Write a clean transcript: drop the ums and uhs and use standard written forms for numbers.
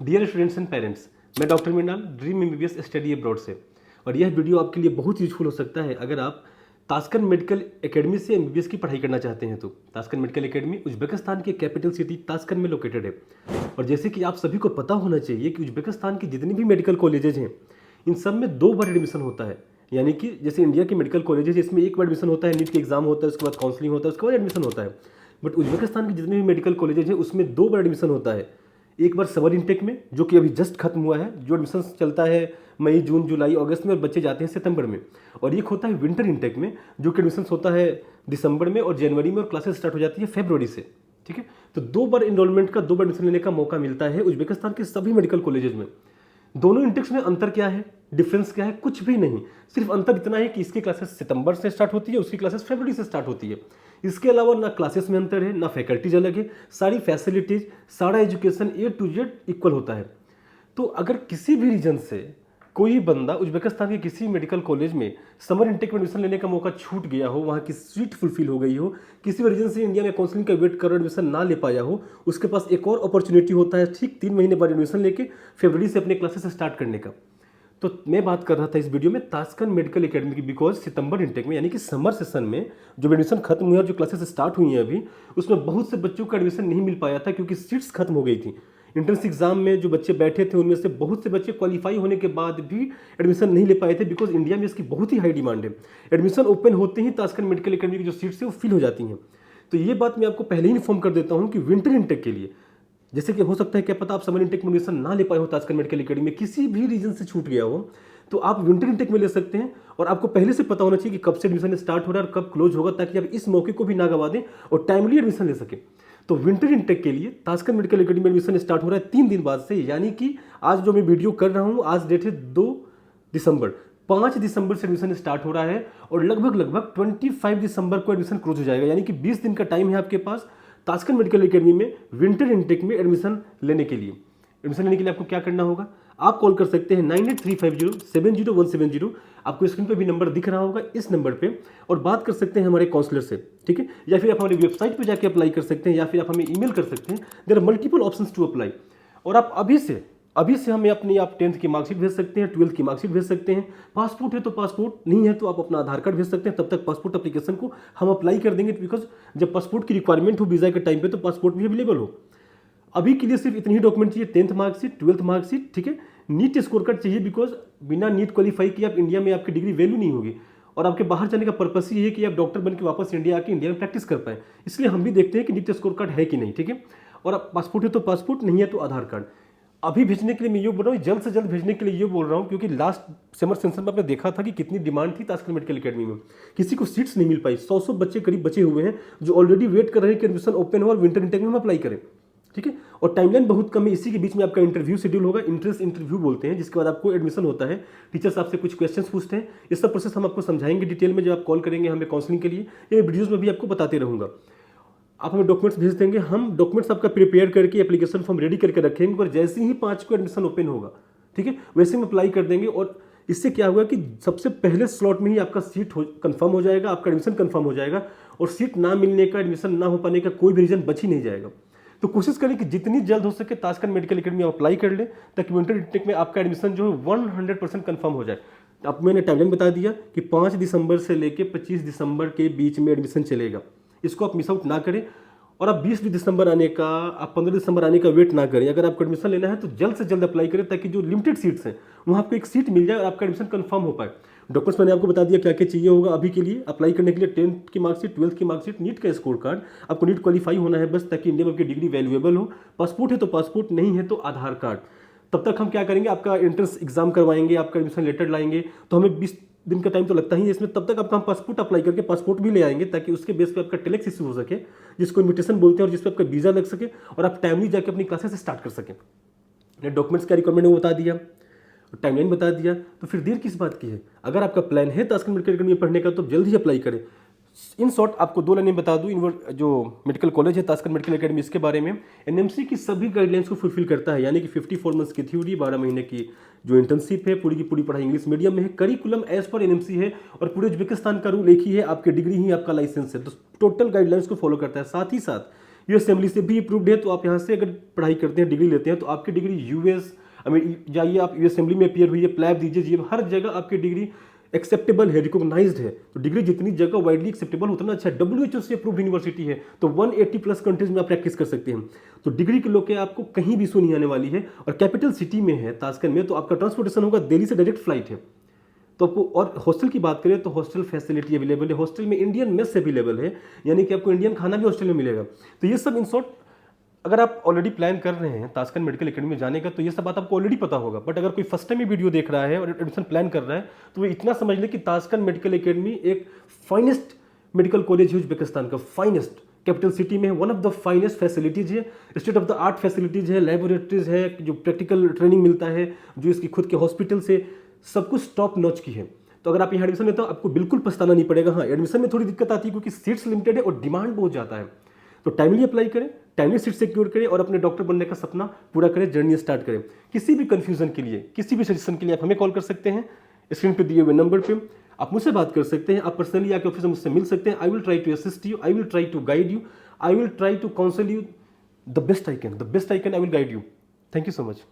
Dear students and parents, मैं doctor Mrinal dream MBBS study abroad से। और यह वीडियो आपके लिए बहुत यूजफुल हो सकता है अगर आप तास्कन मेडिकल एकेडमी से एमबीबीएस की पढ़ाई करना चाहते हैं। तो तास्कन मेडिकल एकेडमी उज्बेकिस्तान के कैपिटल सिटी तास्कन में लोकेटेड है। और जैसे कि आप सभी को पता होना चाहिए कि उज्बेकिस्तान की जितनी भी मेडिकल कॉलेजेज हैं, इन सब में 2 बार एडमिशन होता है। यानी कि जैसे इंडिया के मेडिकल कॉलेजेज इसमें एक बार एडमिशन होता है, नीट के एग्जाम होता है, उसके बाद काउंसलिंग होता है, उसके बाद एडमिशन होता है। बट उज्बेकिस्तान के जितने भी मेडिकल कॉलेजेज हैं उसमें 2 बार एडमिशन होता है। एक बार समर इनटेक में, जो कि अभी जस्ट खत्म हुआ है, जो एडमिशन चलता है मई, जून, जुलाई, अगस्त में, और बच्चे जाते हैं सितंबर में। और एक होता है विंटर इनटेक में, जो कि एडमिशन होता है दिसंबर में और जनवरी में, और क्लासेस स्टार्ट हो जाती है फरवरी से। ठीक है, तो 2 बार इनरोलमेंट का, 2 बार एडमिशन लेने का मौका मिलता है उज्बेकिस्तान के सभी मेडिकल कॉलेजेज में। दोनों इंटेक्स में अंतर क्या है, डिफरेंस क्या है? कुछ भी नहीं। सिर्फ अंतर इतना है कि इसकी क्लासेस सितंबर से स्टार्ट होती है, उसकी क्लासेस फरवरी से स्टार्ट होती है। इसके अलावा ना क्लासेस में अंतर है, ना फैकल्टीज अलग है, सारी फैसिलिटीज, सारा education A to Z equal होता है। तो अगर किसी भी रीजन से कोई बंदा उज्बेकिस्तान के किसी मेडिकल कॉलेज में समर इंटेक में एडमिशन लेने का मौका छूट गया हो, वहाँ की सीट फुलफिल हो गई हो, किसी भी रीजन से इंडिया में काउंसलिंग का वेट कर एडमिशन ना ले पाया हो, उसके पास एक और अपॉर्चुनिटी होता है ठीक 3 महीने बाद एडमिशन लेके फरवरी से अपने क्लासेस स्टार्ट करने का। तो मैं बात कर रहा था इस वीडियो में तास्कन मेडिकल एकेडमी की, बिकॉज सितंबर इंटेक में यानी कि समर सेशन में जो एडमिशन खत्म हुआ और जो क्लासेस स्टार्ट हुई हैं अभी, उसमें बहुत से बच्चों का एडमिशन नहीं मिल पाया था क्योंकि सीट्स खत्म हो गई थी। एंट्रेंस एग्जाम में जो बच्चे बैठे थे उनमें से बहुत से बच्चे क्वालिफाई होने के बाद भी एडमिशन नहीं ले पाए थे, बिकॉज इंडिया में इसकी बहुत ही हाई डिमांड है। एडमिशन ओपन होते ही तास्कन मेडिकल एकेडमी की जो सीट्स है वो फिल हो जाती हैं। तो ये बात मैं आपको पहले ही इन्फॉर्म कर देता हूँ कि विंटर इंटेक के लिए, जैसे कि हो सकता है क्या पता आप समर इंटेक में एडमिशन ना ले पाए हो, तास्कन मेडिकल एकेडमी में किसी भी रीजन से छूट गया हो, तो आप विंटर इंटेक में ले सकते हैं। और आपको पहले से पता होना चाहिए कि कब से एडमिशन स्टार्ट हो रहा है और कब क्लोज होगा, ताकि आप इस मौके को भी ना गवा दें और टाइमली एडमिशन ले सकें। तो विंटर इंटेक के लिए तास्कन मेडिकल एकेडमी में एडमिशन स्टार्ट हो रहा है 3 दिन बाद से, यानी कि आज जो मैं वीडियो कर रहा हूँ, आज डेट है 2 दिसंबर, 5 दिसंबर से एडमिशन स्टार्ट हो रहा है और लगभग 25 दिसंबर को एडमिशन क्लोज हो जाएगा। यानी कि 20 दिन का टाइम है आपके पास तास्कन मेडिकल एकेडमी में विंटर इंटेक में एडमिशन लेने के लिए। एडमिशन लेने के लिए आपको क्या करना होगा, आप कॉल कर सकते हैं 9835070170। आपको स्क्रीन पे भी नंबर दिख रहा होगा, इस नंबर पे, और बात कर सकते हैं हमारे काउंसलर से। ठीक है, या फिर आप हमारी वेबसाइट पे जाके अप्लाई कर सकते हैं, या फिर आप हमें ईमेल कर सकते हैं। There are multiple options to apply. और आप अभी से हमें अपनी, आप 10th की मार्कशीट भेज सकते हैं, 12th की मार्कशीट भेज सकते हैं। पासपोर्ट है तो पासपोर्ट, नहीं है तो आप अपना आधार कार्ड भेज सकते हैं। तब तक पासपोर्ट एप्लीकेशन को हम अप्लाई कर देंगे, बिकॉज जब पासपोर्ट की रिक्वायरमेंट हो वीजा के टाइम पे, तो पासपोर्ट भी अवेलेबल हो। अभी के लिए सिर्फ इतनी ही डॉक्यूमेंट चाहिए, 10th मार्कशीट, 12th मार्कशीट। ठीक है, नीट स्कोर कार्ड चाहिए, बिकॉज बिना नीट क्वालिफाई किए आप इंडिया में आपकी डिग्री वैल्यू नहीं होगी। और आपके बाहर जाने का पर्पस ये है कि आप डॉक्टर बन के वापस इंडिया आके इंडिया में प्रैक्टिस कर पाए, इसलिए हम भी देखते हैं कि नीट स्कोर कार्ड है कि नहीं। ठीक है, और आप पासपोर्ट है तो पासपोर्ट, नहीं है तो आधार कार्ड। अभी भेजने के लिए मैं ये बोल रहा हूँ, जल्द से जल्द भेजने के लिए ये बोल रहा हूँ, क्योंकि लास्ट समर सेशन में आपने देखा था कि कितनी डिमांड थी तास्कन मेडिकल एकेडमी में, किसी को सीट्स नहीं मिल पाई। 100 बच्चे करीब बचे हुए हैं जो ऑलरेडी वेट कर रहे हैं कि एडमिशन ओपन हो और विंटर इंटेक में हम अप्लाई करें। ठीक है, और टाइमलाइन बहुत कम है, इसी के बीच में आपका इंटरव्यू शेड्यूल होगा, इंट्रेंस इंटरव्यू बोलते हैं, जिसके बाद आपको एडमिशन होता है। टीचर्स आपसे कुछ क्वेश्चंस पूछते हैं, ये सब प्रोसेस हम आपको समझाएंगे डिटेल में जब आप कॉल करेंगे हमें काउंसलिंग के लिए। ये वीडियोस में भी आपको बताते रहूंगा। आप हमें डॉक्यूमेंट्स भेज देंगे, हम डॉक्यूमेंट्स आपका प्रिपेयर करके एप्लीकेशन फॉर्म रेडी करके रखेंगे, और जैसे ही 5 को एडमिशन ओपन होगा, ठीक है, वैसे हम अप्लाई कर देंगे। और इससे क्या होगा कि सबसे पहले स्लॉट में ही आपका सीट कंफर्म हो जाएगा, आपका एडमिशन कंफर्म हो जाएगा, और सीट ना मिलने का, एडमिशन ना हो पाने का कोई भी रीजन बच ही नहीं जाएगा। तो कोशिश करें कि जितनी जल्द हो सके तास्कन मेडिकल एकेडमी आप अप्लाई कर लें, ताकि विंटर इंटेक में आपका एडमिशन जो है 100% कंफर्म हो जाए। अब मैंने टाइमलाइन बता दिया कि 5 दिसंबर से लेकर 25 दिसंबर के बीच में एडमिशन चलेगा, इसको आप मिस आउट ना करें। और आप 20 दिसंबर आने का, आप 15 दिसंबर आने का वेट ना करें। अगर आपको एडमिशन लेना है तो जल्द से जल्द अप्लाई करें, ताकि जो लिमिटेड सीट्स हैं वहाँ आपको एक सीट मिल जाए और आपका एडमिशन कंफर्म हो पाए। डॉक्यूमेंट्स मैंने आपको बता दिया क्या क्या चाहिए होगा अभी के लिए अप्लाई करने के लिए। 10th की मार्कशीट, 12th की मार्कशीट, नीट का स्कोर कार्ड, आपको नीट क्वालिफाई होना है बस, ताकि इंडिया में आपकी डिग्री वैल्यूएबल हो। पासपोर्ट है तो पासपोर्ट, नहीं है तो आधार कार्ड। तब तक हम क्या करेंगे, आपका एंट्रेंस एग्जाम करवाएंगे, आपका एडमिशन लेटर लाएंगे, तो हमें 20 दिन का टाइम तो लगता ही है इसमें। तब तक आपका हम पासपोर्ट अप्लाई करके पासपोर्ट भी ले आएंगे, ताकि उसके बेस पे आपका टेलेक्स इश्यू हो सके, जिसको इन्विटेशन बोलते हैं, और जिस पे आपका वीजा लग सके और आप टाइमली जाके अपनी क्लासेस स्टार्ट कर सकें। डॉक्यूमेंट्स क्या रिक्वायरमेंट है वो बता दिया, टाइमलाइन बता दिया, तो फिर देर किस बात की है। अगर आपका प्लान है तास्कन मेडिकल एकेडमी में पढ़ने का, तो जल्द ही अप्लाई करें। इन शॉर्ट आपको 2 लाइनें बता दूं, जो मेडिकल कॉलेज है तास्कन मेडिकल एकेडमी, इसके बारे में एनएमसी की सभी गाइडलाइंस को फुलफिल करता है। यानी कि 54 मंथ्स की थ्योरी, 12 महीने की जो इंटर्नशिप है, पूरी की पूरी पढ़ाई इंग्लिश मीडियम में है, करिकुलम एज पर एनएमसी है, और पूरे उज्बेकिस्तान का रूल एक ही है, आपकी डिग्री ही आपका लाइसेंस है। तो टोटल गाइडलाइंस को फॉलो करता है। साथ ही साथ यूएस असेंबली से भी अप्रूव्ड है। तो आप यहाँ से अगर पढ़ाई करते हैं, डिग्री लेते हैं, तो आपकी डिग्री यूएस जाइए, आप यूएस असेंबली में अपीयर हुई, प्लैब दीजिए, हर जगह आपकी डिग्री एक्सेप्टेबल है, रिकॉग्नाइज्ड है। तो डिग्री जितनी जगह वाइडली एक्सेप्टेबल उतना अच्छा है। डब्ल्यूएचओ से अप्रूव्ड यूनिवर्सिटी है, तो 180 प्लस कंट्रीज में आप प्रैक्टिस कर सकते हैं। तो डिग्री के लोग आपको कहीं भी इशू नहीं आने वाली है। और कैपिटल सिटी में है ताशकंद में, तो आपका ट्रांसपोर्टेशन होगा, दिल्ली से डायरेक्ट फ्लाइट है। तो आपको, और हॉस्टल की बात करें तो हॉस्टल फैसिलिटी अवेलेबल है। हॉस्टल में इंडियन मेस अवेलेबल है, यानी कि आपको इंडियन खाना भी हॉस्टल में मिलेगा। तो ये सब इन शॉर्ट, अगर आप ऑलरेडी प्लान कर रहे हैं ताशकंद मेडिकल एकेडमी में जाने का, तो ये सब बात आपको ऑलरेडी पता होगा। बट अगर कोई फर्स्ट टाइम ये वीडियो देख रहा है और एडमिशन प्लान कर रहा है, तो वो इतना समझ ले कि ताशकंद मेडिकल एकेडमी एक फाइनेस्ट मेडिकल कॉलेज है उज्बेकिस्तान का, फाइनेस्ट, कैपिटल सिटी में, one of the finest facilities है, state of the art facilities है, लेबोरेटरीज है, जो प्रैक्टिकल ट्रेनिंग मिलता है, जो इसकी खुद के हॉस्पिटल से, सब कुछ टॉप नॉच की है। तो अगर आप यहाँ एडमिशन लेते हो आपको बिल्कुल पछताना नहीं पड़ेगा। हाँ, एडमिशन में थोड़ी दिक्कत आती है क्योंकि सीट्स लिमिटेड है और डिमांड बहुत ज़्यादा है। तो टाइमली अप्लाई करें, टाइमली सीट सिक्योर करें और अपने डॉक्टर बनने का सपना पूरा करें, जर्नी स्टार्ट करें। किसी भी कंफ्यूजन के लिए, किसी भी सजेशन के लिए आप हमें कॉल कर सकते हैं। स्क्रीन पे दिए हुए नंबर पे आप मुझसे बात कर सकते हैं। आप पर्सनली आके ऑफिस में मुझसे मिल सकते हैं। I will try to assist you, I will try to guide you, I will try to counsel you the best I can, I will guide you. Thank you so much.